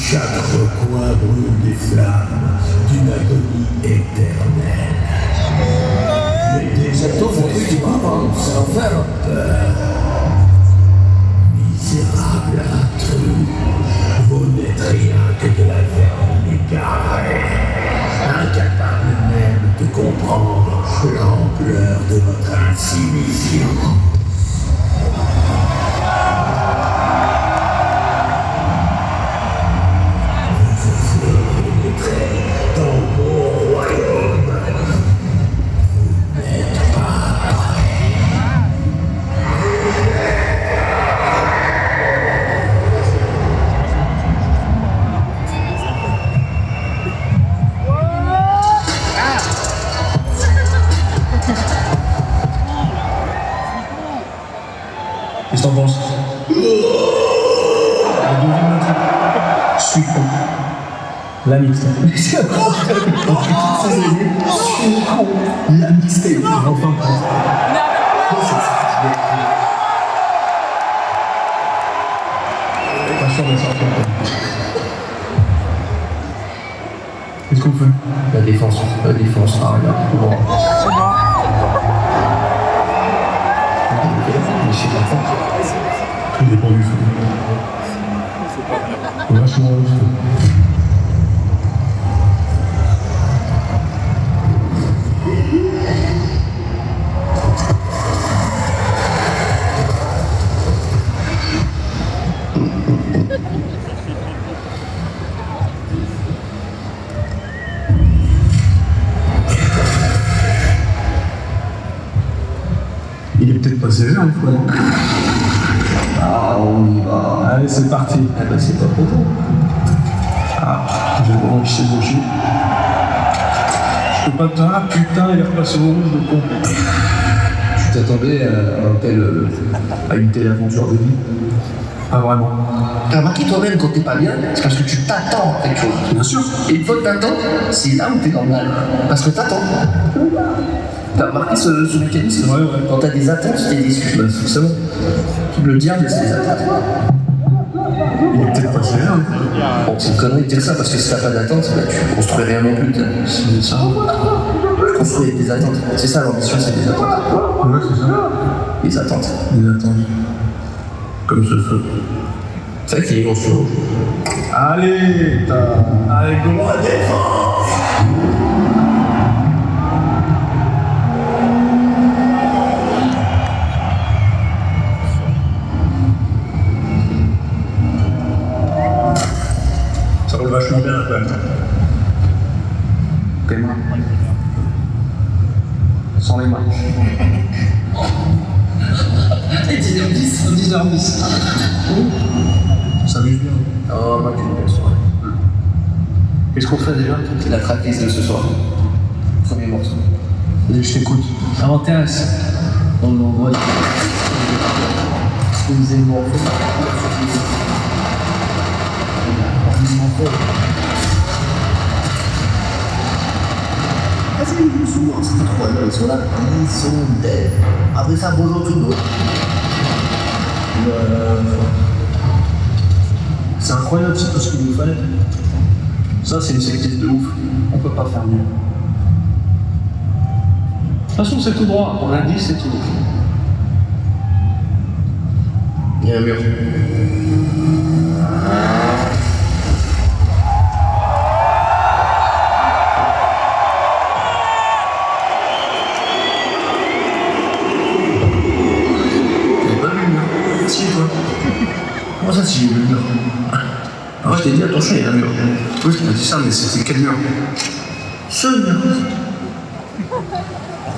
Chaque recoin brûle des flammes d'une agonie éternelle. Les démons c'est l'enfer. Misérable intrus, vous n'êtes rien que de la vermine égarée, incapable même de comprendre l'ampleur de votre insignifiance. Dans mon royaume, vous n'êtes pas prêts. Qu'est-ce que t'en penses? Je suis con. La mixtape. C'est incroyable. Toutes ces années, je suis con. La mixtape. Enfin, pas sûr de sortir. Qu'est-ce qu'on fait? La défense, regarde. Tout bon. Mais c'est pas ça. Tout dépend du feu. Vachement le feu. Il est peut-être passé là, une fois. Ah, on y va. Allez, c'est parti. Ah bah c'est pas trop tôt. Ah, je vais voir qui s'est gaucher. Je peux pas te dire, ah putain, il est repassé au rouge, le con. Tu t'attendais à une telle aventure de vie? Pas vraiment. T'as remarqué toi-même quand t'es pas bien, c'est parce que tu t'attends à quelque chose. Bien sûr. Et une fois que t'attends, c'est là où t'es dans le mal. Parce que t'attends. T'as remarqué ce mécanisme? Ouais. Quand t'as des attentes, t'es déçu. Bah forcément. Le diable, c'est des attentes. Il est peut-être passé là. Bon, c'est une connerie de dire ça, parce que si t'as pas d'attente, bah, tu construis rien non plus. C'est ça. Tu construis avec des attentes. C'est ça l'ambition, c'est des attentes. Ouais, c'est ça. Des attentes. Des attentes. Comme ce feu. C'est vrai qu'il est gros sur rouge. Allez, allez, go à défense. Ça roule vachement bien quand même. Tes mains. Sans les mains. Et 10h10. Ça amuse bien. Oh, moi, qu'une belle soirée. Qu'est-ce qu'on fait déjà? La tracklist de ce soir. Premier morceau. Vas-y, je t'écoute. Ça m'intéresse. On l'envoie. Deuxième morceau. Ah, c'est les boussons, hein, c'est incroyable, ils sont là, ils sont dead. Après ça, bonjour tout le monde. C'est incroyable, c'est tout ce qu'il nous fallait. Ça, c'est une sélective de ouf. On peut pas faire mieux. De toute façon, c'est tout droit. On l'a dit, c'est tout. Il y a un mur. Comment ça, si j'ai vu le mur? Ah ouais, je t'ai dit, attention, il y a un mur. Oui, tu m'as dit ça, mais c'était quel mur? Ce mur.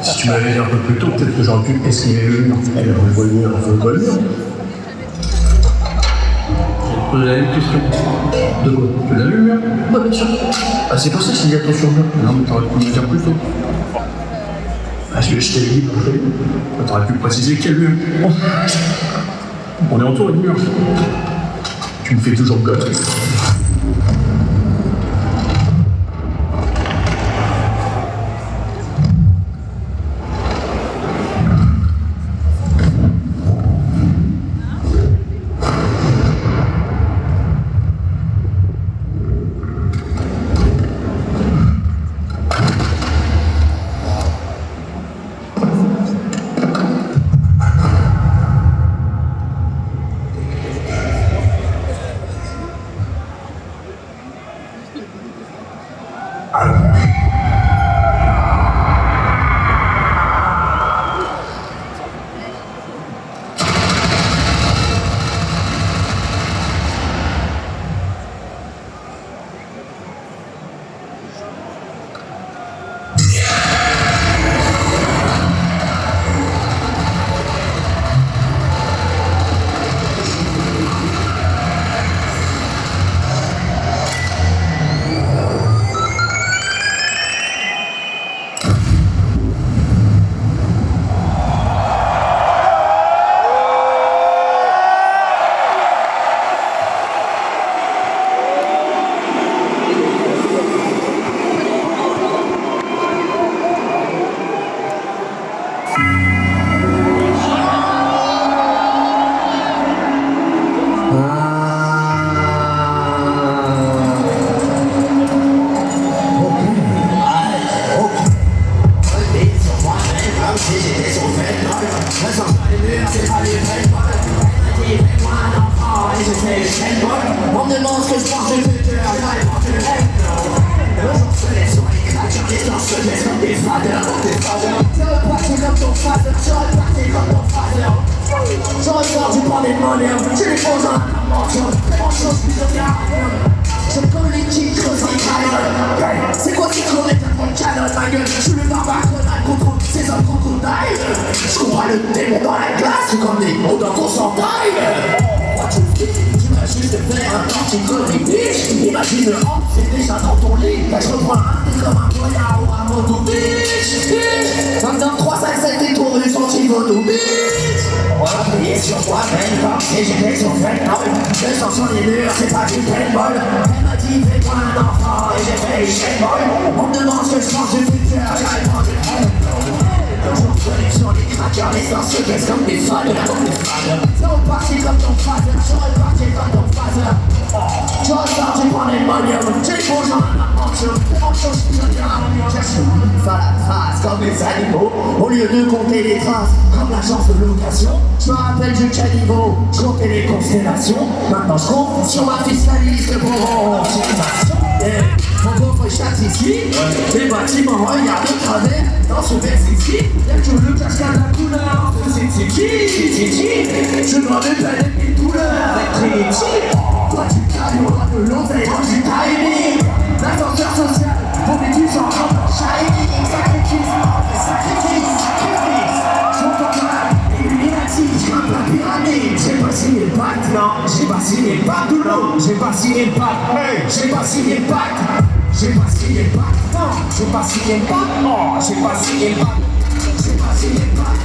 Si tu m'avais dit un peu plus tôt, peut-être que j'aurais pu esquiver le mur. Eh bien, on voit le mur, on voit le mur. Je posais la même question. De quoi? Tu l'as vu le mur? Ouais, bien sûr. Ah, c'est pour ça que je t'ai dit attention au mur. Non, mais t'aurais pu me le dire plus tôt. Ah, je t'ai dit, t'aurais pu préciser quel mur. On est entouré de murs. Tu me fais toujours gosse. des modèles, j'ai les choses en mention, tellement de choses plus de carrière. Je connais les kicks, creuse en carrière. C'est quoi ces clones avec mon canon, ma gueule? Je suis le barbare contre ces hommes crocodiles. Je comprends le démon dans la glace, comme des mots dans ton chandail. Juste faire un temps qui connaît bitch. Imagine le hop, c'est déjà dans ton lit. Là je reprends un thé comme un voyage ou un moto bitch. 23, 5, 7 et tour du sentiment tout bitch. On va prier sur toi-même comme si j'étais sur Fentanyl. Le sang sur les murs, c'est pas du paintball. Elle m'a dit fais-toi un enfant et j'ai fait une paintball. On me demande ce que je mange du futur, j'ai répondu toujours collé sur les crackers, les sorciers qu'est-ce comme des fans, comme des fans. C'est reparti comme ton father, je suis reparti comme ton father. Je ressors, j'ai prends les moniums, j'ai les bons gens à la mention. En chose qui vient à la cherche à la trace comme les animaux. Au lieu de compter les traces, comme l'agence de location. Je me rappelle du caniveau, je comptais les constellations. Maintenant je compte sur ma fiscaliste pour optimisation. Mon pauvre statistique, les bâtiments regardent de travers dans ce verre-ci. Y'a que le cascade à couleur de c'est qui. Je dois me planer mes douleurs avec Trinity. Toi tu calmes, on a de l'oseille dans du timing. L'ascenseur social, pour mes tu sens comme un shining. Sacrifice. Je m'entends mal, Illuminati, je grimpe la pyramide. J'ai pas signé le pacte, non, j'ai pas signé le pacte, non, j'ai pas signé le pacte, j'ai pas signé le pacte. J'ai pas signé le pacte, non, j'ai pas signé le pacte, non, j'ai pas signé le pacte, j'ai pas signé le pacte.